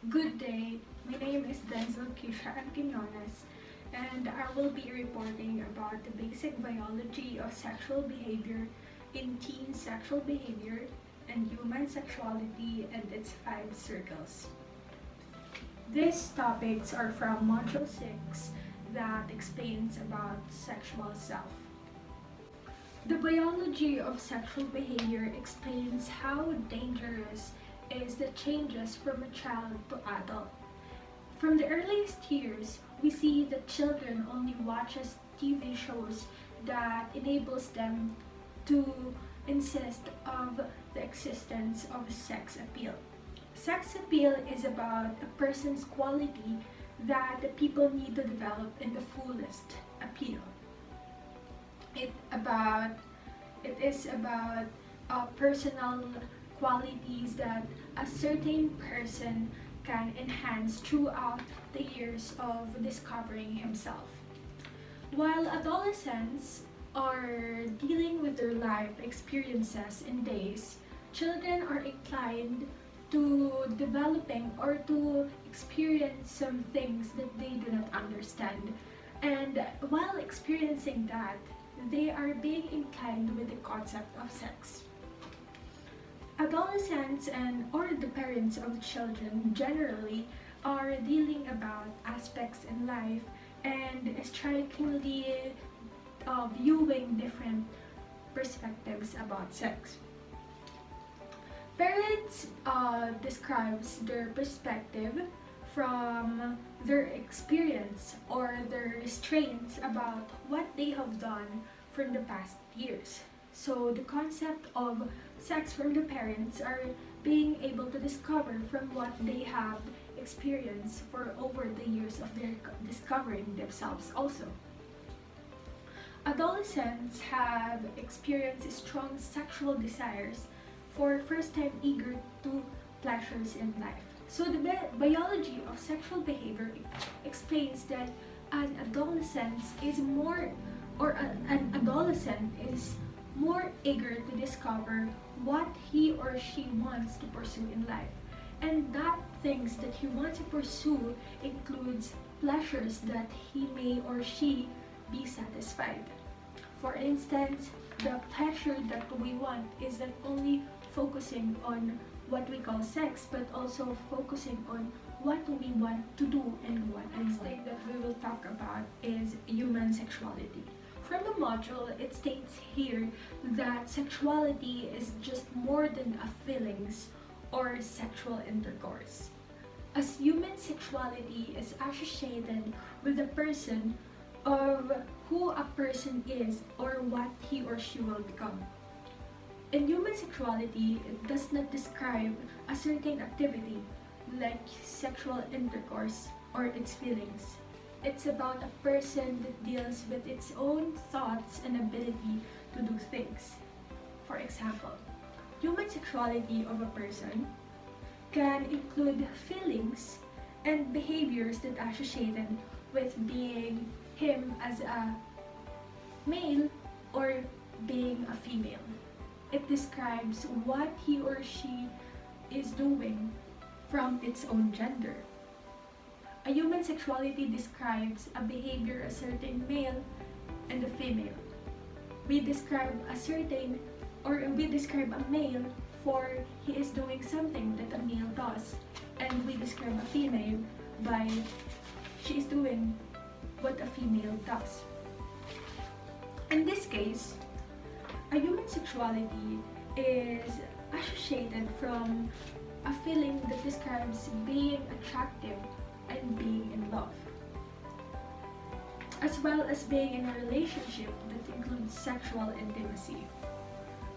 Good day, my name is Denzel Kisha and Quinones, and I will be reporting about the basic biology of sexual behavior in teen sexual behavior and human sexuality and its five circles. These topics are from Module 6 that explains about sexual self. The biology of sexual behavior explains how dangerous is the changes from a child to adult. From the earliest years, we see that children only watches TV shows that enables them to insist of the existence of sex appeal. Sex appeal is about a person's quality that the people need to develop in the fullest appeal. It about it is about personal qualities that a certain person can enhance throughout the years of discovering himself. While adolescents are dealing with their life experiences in days, children are inclined to developing or to experience some things that they do not understand. And while experiencing that, they are being inclined with the concept of sex. Adolescents and or the parents of children generally are dealing about aspects in life and strikingly viewing different perspectives about sex. Parents describes their perspective from their experience or their restraints about what they have done from the past years. So the concept of sex from the parents are being able to discover from what they have experienced for over the years of their discovering themselves also. Adolescents have experienced strong sexual desires for first time eager to pleasures in life. So the biology of sexual behavior explains that an adolescent is more or an adolescent is more eager to discover what he or she wants to pursue in life. And that things that he wants to pursue includes pleasures that he may or she be satisfied. For instance, the pleasure that we want is not only focusing on what we call sex, but also focusing on what we want to do and what. The next thing that we will talk about is human sexuality. From the module, it states here that sexuality is just more than a feelings or sexual intercourse. As human sexuality is associated with the person of who a person is or what he or she will become. In human sexuality, it does not describe a certain activity like sexual intercourse or its feelings. It's about a person that deals with its own thoughts and ability to do things. For example, human sexuality of a person can include feelings and behaviors that are associated with being him as a male or being a female. It describes what he or she is doing from its own gender. A human sexuality describes a behavior a certain male and a female. We describe a male for he is doing something that a male does, and we describe a female by she is doing what a female does. In this case, a human sexuality is associated from a feeling that describes being attractive and being in love, as well as being in a relationship that includes sexual intimacy.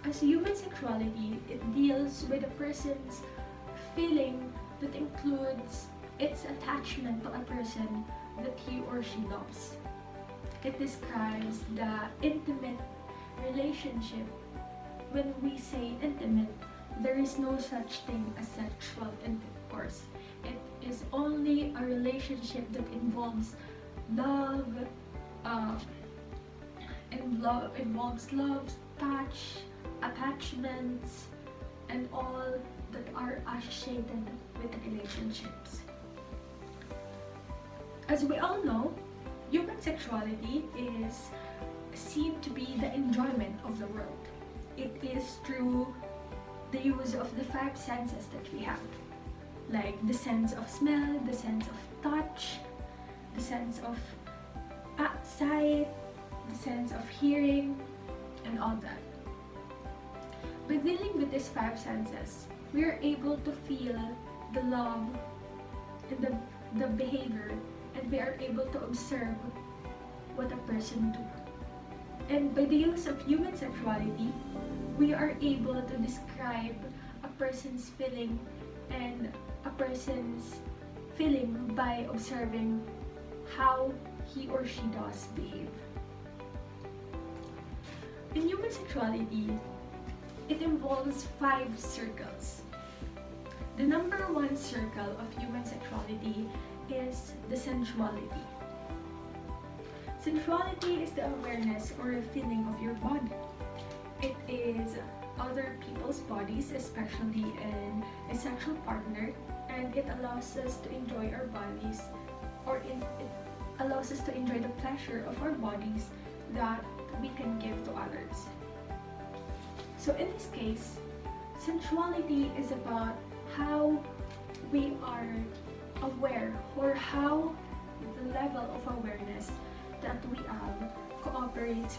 As human sexuality, it deals with a person's feeling that includes its attachment to a person that he or she loves. It describes the intimate relationship. When we say intimate, there is no such thing as sexual intercourse. It is only a relationship that involves love, involves love, touch, attachments, and all that are associated with relationships. As we all know, human sexuality is seen to be the enjoyment of the world. It is through the use of the five senses that we have, like the sense of smell, the sense of touch, the sense of sight, the sense of hearing, and all that. By dealing with these five senses, we are able to feel the love and the behavior, and we are able to observe what a person do. And by the use of human sexuality, we are able to describe a person's feeling and a person's feeling by observing how he or she does behave. In human sexuality, it involves 5 circles. The number 1 circle of human sexuality is the sensuality. Sensuality is the awareness or feeling of your body. It is other people's bodies, especially in a sexual partner, and it allows us to enjoy our bodies, or it allows us to enjoy the pleasure of our bodies that we can give to others. So in this case, sensuality is about how we are aware, or how the level of awareness that we have cooperates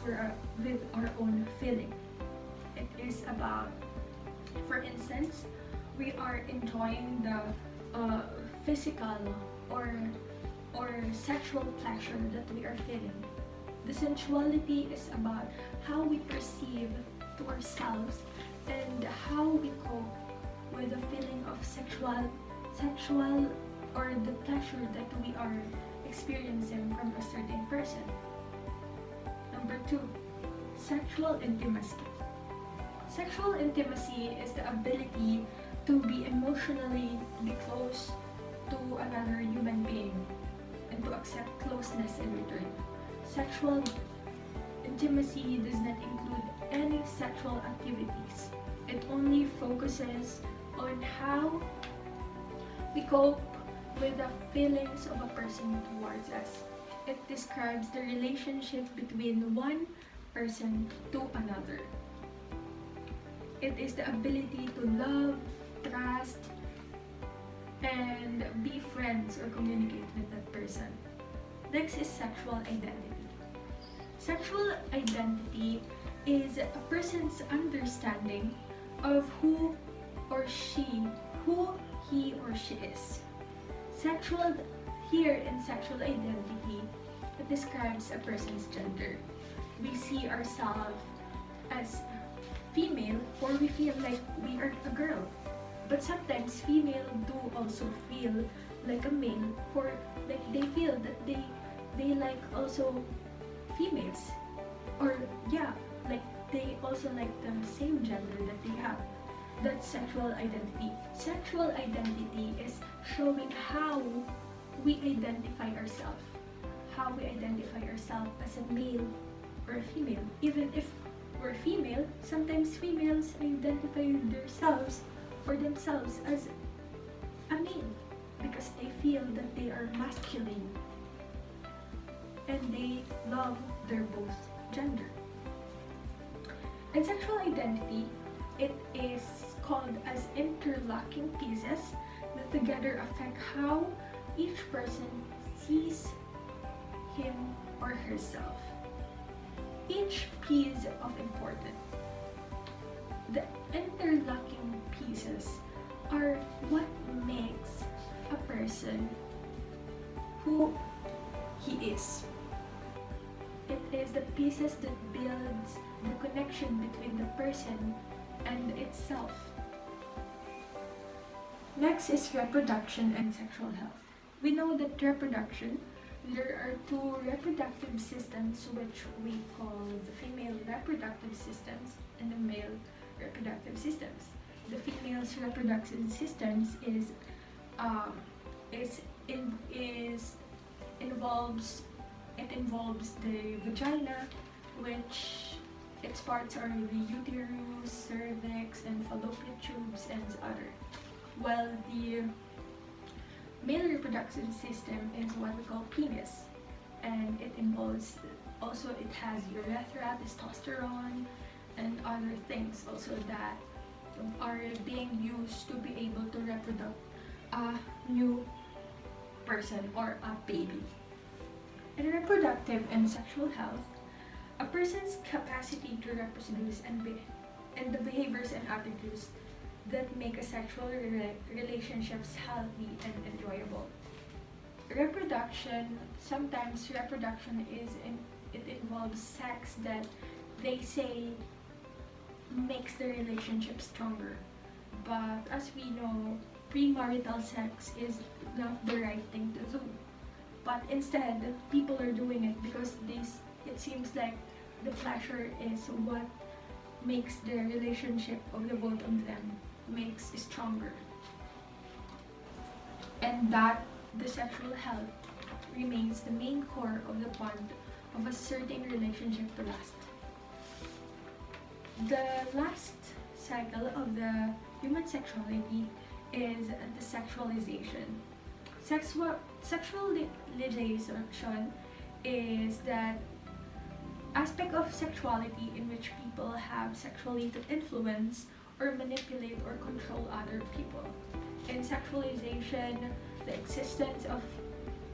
with our own feeling. It is about, for instance, we are enjoying the physical or sexual pleasure that we are feeling. The sensuality is about how we perceive to ourselves and how we cope with the feeling of sexual or the pleasure that we are experiencing from a certain person. Number 2, sexual intimacy. Sexual intimacy is the ability to be emotionally close to another human being and to accept closeness in return. Sexual intimacy does not include any sexual activities. It only focuses on how we cope with the feelings of a person towards us. It describes the relationship between one person to another. It is the ability to love, trust, and be friends or communicate with that person. Next is sexual identity. Sexual identity is a person's understanding of who he or she is. Here in sexual identity, it describes a person's gender. We see ourselves as female, or we feel like we are a girl. But sometimes female do also feel like a male, or like they feel that they like also females, or like they also like the same gender that they have. That's sexual identity. Sexual identity is showing how we identify ourselves. How we identify ourselves as a male or a female. Even if we're female, sometimes females identify themselves as a male because they feel that they are masculine and they love their both gender. And sexual identity, it is called as interlocking pieces that together affect how each person sees him or herself. Each piece of importance. The interlocking pieces are what makes a person who he is. It is the pieces that builds the connection between the person and itself. Next is reproduction and sexual health. We know that reproduction, there are 2 reproductive systems which we call the female reproductive systems and the male reproductive systems. The female's reproductive systems involves the vagina, which its parts are the uterus, cervix, and fallopian tubes and other. While the male reproductive system is what we call penis, and it involves also, it has urethra, testosterone, and other things also that are being used to be able to reproduce a new person or a baby. In reproductive and sexual health, a person's capacity to reproduce and the behaviors and attitudes that make a sexual relationships healthy and enjoyable. Reproduction, sometimes reproduction it involves sex that they say makes the relationship stronger. But as we know, premarital sex is not the right thing to do. But instead, people are doing it because it seems like the pleasure is what makes the relationship of the both of them makes stronger. And that the sexual health remains the main core of the bond of a certain relationship to last. The last cycle of the human sexuality is the sexualization. Sexualization is that aspect of sexuality in which people have sexually to influence or manipulate or control other people. In sexualization, the existence of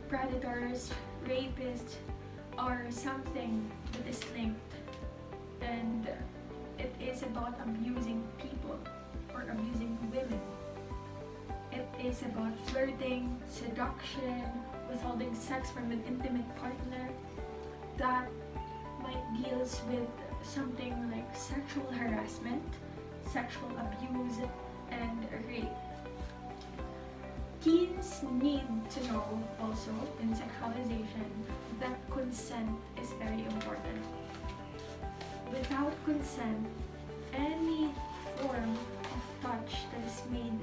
predators, rapists, or something that is linked, and it is about abusing people or abusing women. It is about flirting, seduction, withholding sex from an intimate partner that might deals with something like sexual harassment, sexual abuse, and rape. Teens need to know also in sexualization that consent is very important. Without consent, any form of touch that is made